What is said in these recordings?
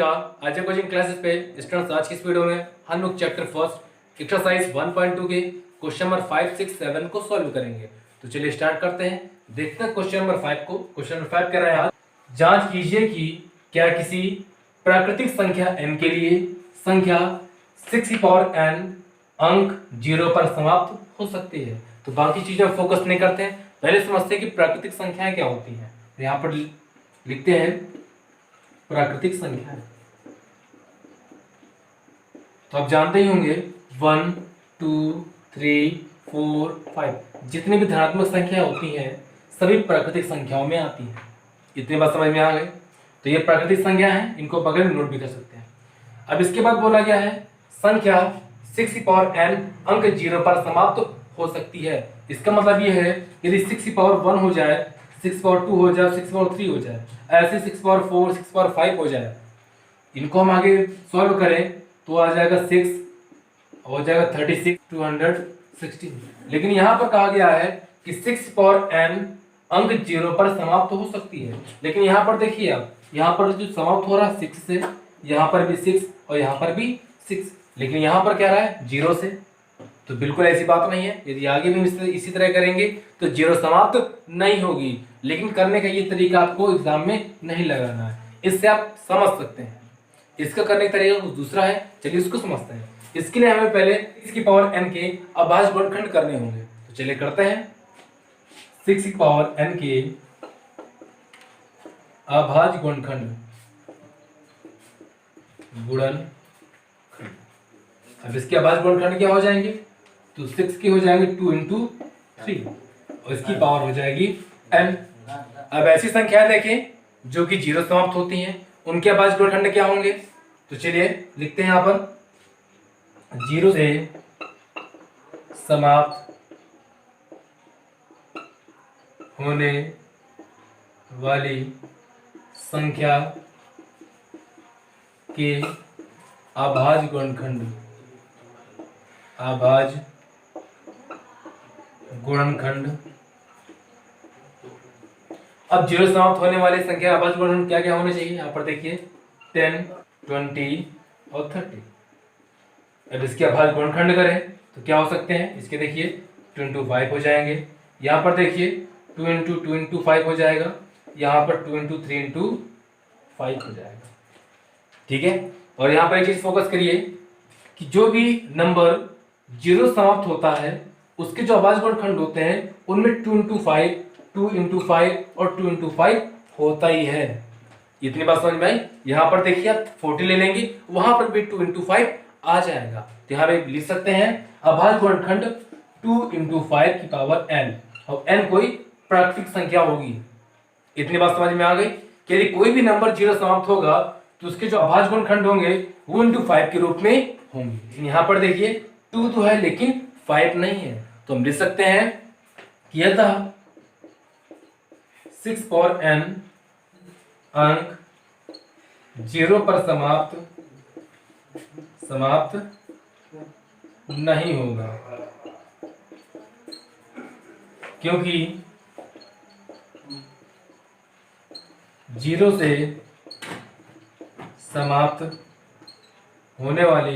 रखिएगा। आज coaching classes पे स्टूडेंट्स, आज की इस वीडियो में हम लोग चैप्टर फर्स्ट एक्सरसाइज 1.2 के क्वेश्चन नंबर 5, 6, 7 को सॉल्व करेंगे। तो चलिए स्टार्ट करते हैं। देखते हैं क्वेश्चन नंबर 5 को। क्वेश्चन नंबर 5 कह रहा है आज, जांच कीजिए कि क्या किसी प्राकृतिक संख्या n के लिए संख्या 6n अंक 0 पर समाप्त हो सकती है। तो बाकी चीजें फोकस नहीं करते हैं, पहले समझते हैं कि प्राकृतिक संख्याएं क्या होती हैं। तो यहाँ पर लिखते हैं प्राकृतिक संख्या। तो आप जानते ही होंगे 1, 2, 3, 4, 5 जितनी भी धनात्मक संख्या होती हैं सभी प्राकृतिक संख्याओं में आती हैं। इतनी बात समझ में आ गई। तो ये प्राकृतिक संख्या है, इनको बगल में नोट भी कर सकते हैं। अब इसके बाद बोला गया है संख्या 6n अंक 0 पर समाप्त हो सकती है। इसका मतलब ये है यदि 6 हो जाए, 6 हो जाए, 6 हो जाए, ऐसे 6 6 हो जाए, इनको हम आगे सॉल्व करें तो आ जाएगा 6 हो जाएगा 36 216। लेकिन यहाँ पर कहा गया है कि 6n अंक 0 पर समाप्त हो सकती है। लेकिन यहाँ पर देखिए आप, यहाँ पर जो समाप्त हो रहा है 6 से, यहाँ पर भी 6 और यहाँ पर भी 6, लेकिन यहाँ पर क्या रहा है 0 से। तो बिल्कुल ऐसी बात नहीं है। यदि आगे भी इसी तरह करेंगे तो 0 समाप्त नहीं होगी। लेकिन करने का ये तरीका आपको एग्जाम में नहीं लगाना है, इससे आप समझ सकते हैं। इसका करने का तरीका कुछ दूसरा है, चलिए उसको समझते हैं। इसके लिए हमें पहले 6n के अभाज्य गुणनखंड करने होंगे। तो चलिए करते हैं। 6n के अभाज्य गुणनखंड अब इसके अभाज्य गुणनखंड क्या हो जाएंगे? तो 6 के हो जाएंगे 2 × 3 और इसकी पावर हो जाएगी n। अब ऐसी संख्या देखें जो कि 0 समाप्त होती हैं, उनके अभाज्य गुणनखंड क्या होंगे? तो चलिए लिखते हैं यहाँ पर 0 से समाप्त होने वाली संख्या के अभाज्य गुणनखंड अब 0 समाप्त होने वाली संख्या अभाज्य गुणनखंड क्या क्या होने चाहिए? यहाँ पर देखिए 10, 20 और 30। अब इसके अभाज्य गुणनखंड करें तो क्या हो सकते हैं? इसके देखिए 2 × 5 हो जाएंगे। यहाँ पर देखिए 2 × 5 हो जाएगा, यहाँ पर 2 × 3 × 5 हो जाएगा। ठीक है। और यहाँ पर एक चीज फोकस करिए कि जो भी नंबर 0 समाप्त होता है उसके जो अभाज्य गुणनखंड होते हैं उनमें 2 × 5, 2 × 5 और 2 × 5 होता ही है। इतनी बात समझ में आई? यहाँ पर देखिए आप 40 ले लेंगे, वहां पर भी 2 × 5 आ जाएगा। तो यहाँ पे लिख सकते हैं अभाज्य गुणनखंड 2 × 5 की पावर n, और n कोई प्राकृतिक संख्या होगी। इतनी बात समझ में आ गई कि यदि कोई भी नंबर 0 समाप्त होगा तो उसके जो अभाज्य गुणनखंड होंगे वो × 5 के रूप में होंगे। यहाँ पर देखिए 2 तो है लेकिन 5 नहीं है, तो हम लिख सकते हैं कि यदि 6n अंक 0 पर समाप्त नहीं होगा, क्योंकि 0 से समाप्त होने वाली संख्या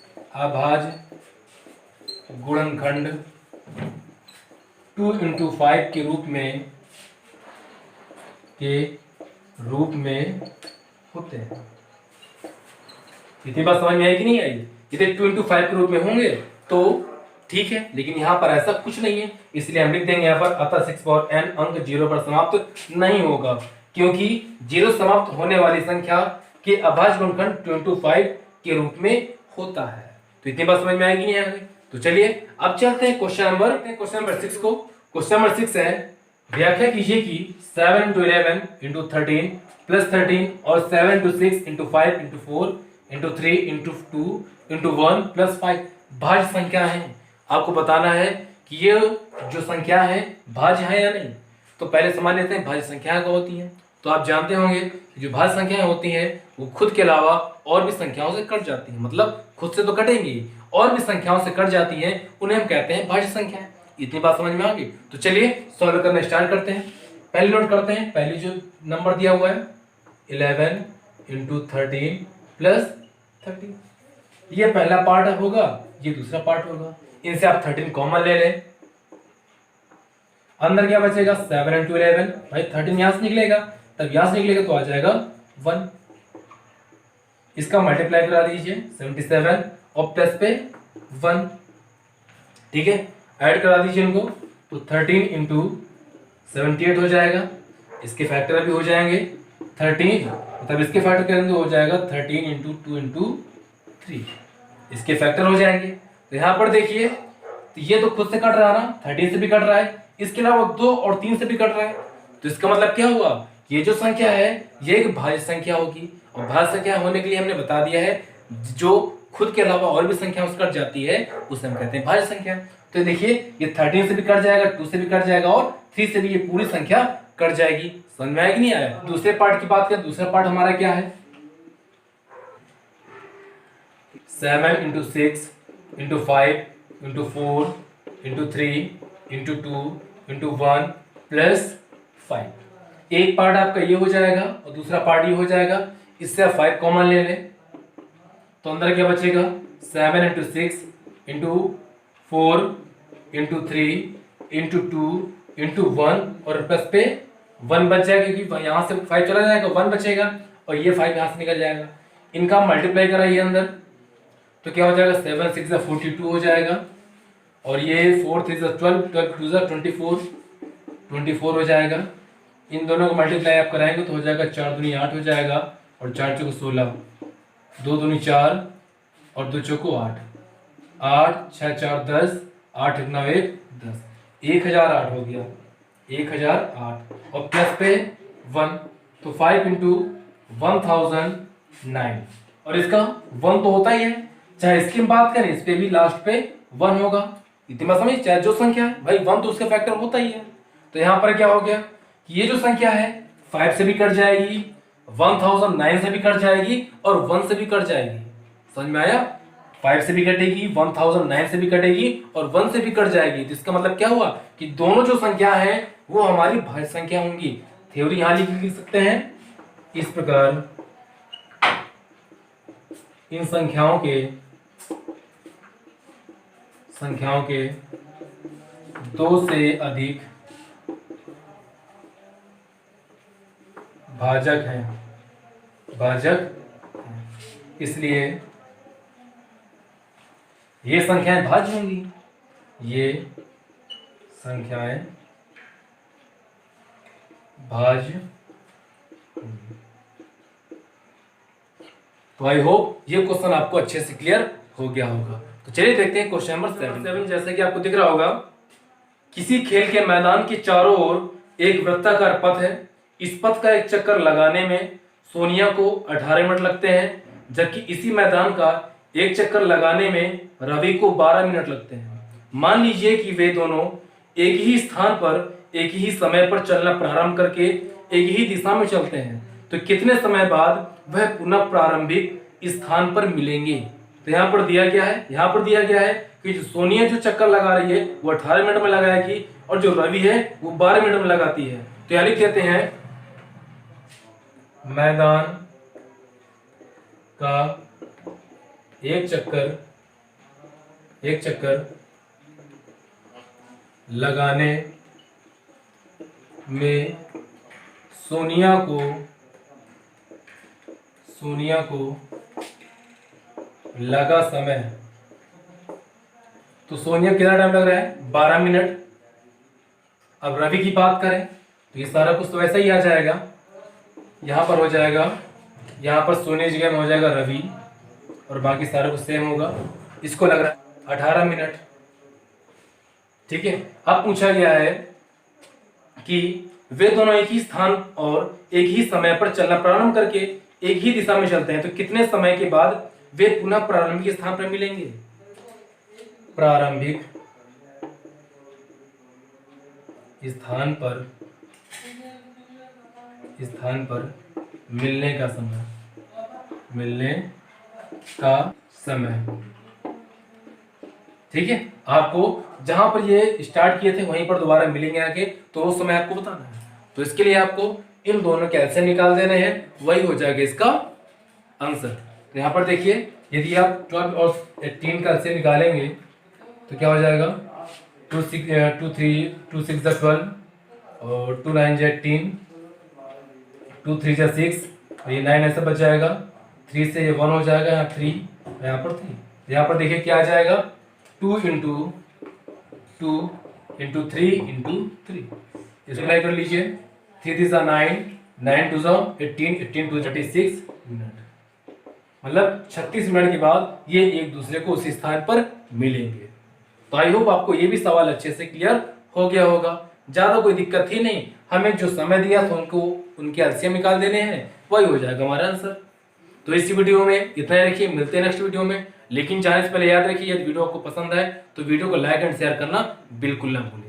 के अभाज्य गुणनखंड 2 × 5 के रूप में होते हैं। इतनी बात समझ में आई कि नहीं आई? यदि 2 × 5 के रूप में होंगे तो ठीक है, लेकिन यहाँ पर ऐसा कुछ नहीं है, इसलिए हम लिख देंगे यहाँ पर अतः 6n अंक 0 पर समाप्त नहीं होगा, क्योंकि 0 समाप्त होने वाली संख्या के अभाज्य गुणनखंड 2 × 5 के रूप में होता है। तो इतनी बात समझ में आएगी नहीं आएगी? तो चलिए अब चलते हैं क्वेश्चन नंबर 6 को। क्वेश्चन नंबर 6 है, व्याख्या कीजिए कि 7 × 11 × 13 + 13 और 7 × 6 × 5 × 4 × 3 × 2 × 1 + 5 भाज्य संख्या है। आपको बताना है कि ये जो संख्या है भाज्य है या नहीं। तो पहले समझ लेते हैं भाज्य संख्याएं क्या होती हैं। तो आप जानते होंगे कि जो भाज्य संख्याएं होती हैं वो खुद के अलावा और भी संख्याओं से कट जाती हैं, मतलब खुद से तो कटेंगी और भी संख्याओं से कट जाती हैं उन्हें हम कहते हैं भाज्य संख्याएं। इतनी बात समझ में आ गई? तो चलिए सॉल्व करना स्टार्ट करते हैं। पहले नोट करते हैं, पहले जो नंबर दिया हुआ है 11 इंटू 13 प्लस 30, ये पहला पार्ट होगा, ये दूसरा पार्ट होगा। इनसे आप 13 कॉमन ले लें, अंदर क्या बचेगा 7 इंटू 11, भाई 13 यहां से निकलेगा, तब यहां से निकलेगा तो आ जाएगा 1। इसका मल्टीप्लाई करा दीजिए 77 और प्लस पे 1, ठीक है, ऐड करा दीजिए इनको, तो 13 इंटू 78 हो जाएगा। इसके फैक्टर भी हो जाएंगे 13, मतलब इसके फैक्टर करेंगे तो हो जाएगा 13 इंटू 2 इंटू 3, इसके फैक्टर हो जाएंगे। तो यहाँ पर देखिए, तो ये तो खुद से कट रहा है ना, 13 से भी कट रहा है, इसके अलावा 2 और 3 से भी कट रहा है, तो इसका मतलब क्या हुआ, ये जो संख्या है ये एक भाज्य संख्या होगी। और भाज्य संख्या होने के लिए हमने बता दिया है, जो खुद के अलावा और भी संख्याओं से कट जाती है उसे हम कहते हैं भाज्य संख्या। तो देखिए ये 13 से भी कट जाएगा, 2 से भी कट जाएगा और 3 से भी ये पूरी संख्या कट जाएगी। समझ में आया कि नहीं आया? दूसरे पार्ट की बात करें, दूसरा पार्ट हमारा क्या है, 7 into 6 into 5 into 4 into 3 into 2 into 1 plus 5। एक पार्ट आपका ये हो जाएगा और दूसरा पार्ट ये हो जाएगा। इससे आप 5 कॉमन ले लें तो अंदर क्या बचेगा 7 into 6 into 4 into 3 into 2 into 1 और प्लस पे 1 बच जाएगा, क्योंकि यहाँ से 5 चला जाएगा, 1 बचेगा और ये 5 यहाँ से निकल जाएगा। इनका मल्टीप्लाई कराइए अंदर, तो क्या हो जाएगा 7 6 42 हो जाएगा, और ये 4 3 12 12 2 24 हो जाएगा। इन दोनों को मल्टीप्लाई आप कराएंगे तो हो जाएगा 4 दूनी 8 हो जाएगा, और 4 चौको 16, 2 दूनी 4 और 2 चौको 8, 8 6 4 10, 8 9 1 10, 1008 हो गया, 1008 और प्लस पे 1, तो 5 इंटू 1009, और इसका 1 तो होता ही है, चाहे इसकी हम बात करें इस पे भी लास्ट पे 1 होगा। इतनी बात समझ, चाहे जो संख्या है भाई 1 तो उसका फैक्टर होता ही है। तो यहाँ पर क्या हो गया कि ये जो संख्या है 5 से भी कट जाएगी, 1009 से भी कट जाएगी और 1 से भी कट जाएगी। समझ में आया? 5 से भी कटेगी, 1009 से भी कटेगी और 1 से भी कट जाएगी। तो इसका मतलब क्या हुआ कि दोनों जो संख्या है वो हमारी भाज्य संख्या होंगी। थ्योरी यहां लिख सकते हैं इस प्रकार, इन संख्याओं के 2 से अधिक भाजक हैं, इसलिए ये संख्याएं भाज्य होंगी, ये संख्याएं भाज्य होंगी। तो आई होप ये क्वेश्चन आपको अच्छे से क्लियर हो गया होगा। तो चलिए देखते हैं क्वेश्चन नंबर 7। जैसे कि आपको दिख रहा होगा, किसी खेल के मैदान के चारों ओर एक वृत्ताकार पथ है। इस पथ का एक चक्कर लगाने में सोनिया को 18 मिनट लगते हैं, जबकि इसी मैदान का एक चक्कर लगाने में रवि को 12 मिनट लगते हैं। मान लीजिए कि वे दोनों एक ही स्थान पर एक ही समय पर चलना प्रारंभ करके एक ही दिशा में चलते हैं, तो कितने समय बाद वह पुनः प्रारंभिक स्थान पर मिलेंगे। तो यहाँ पर दिया गया है, यहाँ पर दिया गया है कि जो सोनिया जो चक्कर लगा रही है वो 18 मिनट में लगाएगी और जो रवि है वो 12 मिनट में लगाती है। तो यहाँ लिख देते हैं मैदान का एक चक्कर लगाने में सोनिया को लगा समय, तो सोनिया कितना टाइम लग रहा है 12 मिनट। अब रवि की बात करें तो ये सारा कुछ तो वैसा ही आ जाएगा, यहाँ पर हो जाएगा, यहाँ पर सोनिया जगह में हो जाएगा रवि और बाकी सारा कुछ सेम होगा। इसको लग रहा है 18 मिनट, ठीक है। अब पूछा गया है कि वे दोनों एक ही स्थान और एक ही समय पर चलना प्रारंभ करके एक ही दिशा में चलते हैं, तो कितने समय के बाद वे पुनः प्रारंभिक स्थान पर मिलेंगे। प्रारंभिक स्थान पर मिलने का समय ठीक है, आपको जहां पर ये स्टार्ट किए थे वहीं पर दोबारा मिलेंगे आके, तो उस समय आपको बताना है। तो इसके लिए आपको इन दोनों के एलसीएम निकाल देने हैं, वही हो जाएगा इसका आंसर। तो यहाँ पर देखिए, यदि आप 12 और 18 का एलसीएम निकालेंगे तो क्या हो जाएगा, 2 6 2 3 2 6 12 और 2 9 18, 2 3 6 और ये 9 ऐसे बच जाएगा, 3 से ये 1 हो जाएगा, यहाँ 3 यहाँ पर 3। यहाँ पर देखिए क्या आ जाएगा, 2 इंटू 2 इंटू 3 इंटू 3, इसको लाइक कर लीजिए। 3 3 9, 9 2 18, 18 2 36 मिनट, मतलब 36 मिनट के बाद ये एक दूसरे को उसी स्थान पर मिलेंगे। तो आई होप आपको ये भी सवाल अच्छे से क्लियर हो गया होगा, ज्यादा कोई दिक्कत ही नहीं। हमें जो समय दिया था उनको उनके एलसीएम निकाल देने हैं, वही हो जाएगा हमारा आंसर। तो इस वीडियो में इतना ही रखिए, मिलते हैं नेक्स्ट वीडियो में। लेकिन जाने से पहले याद रखिए, यदि वीडियो आपको पसंद आए तो वीडियो को लाइक एंड शेयर करना बिल्कुल ना भूलिए।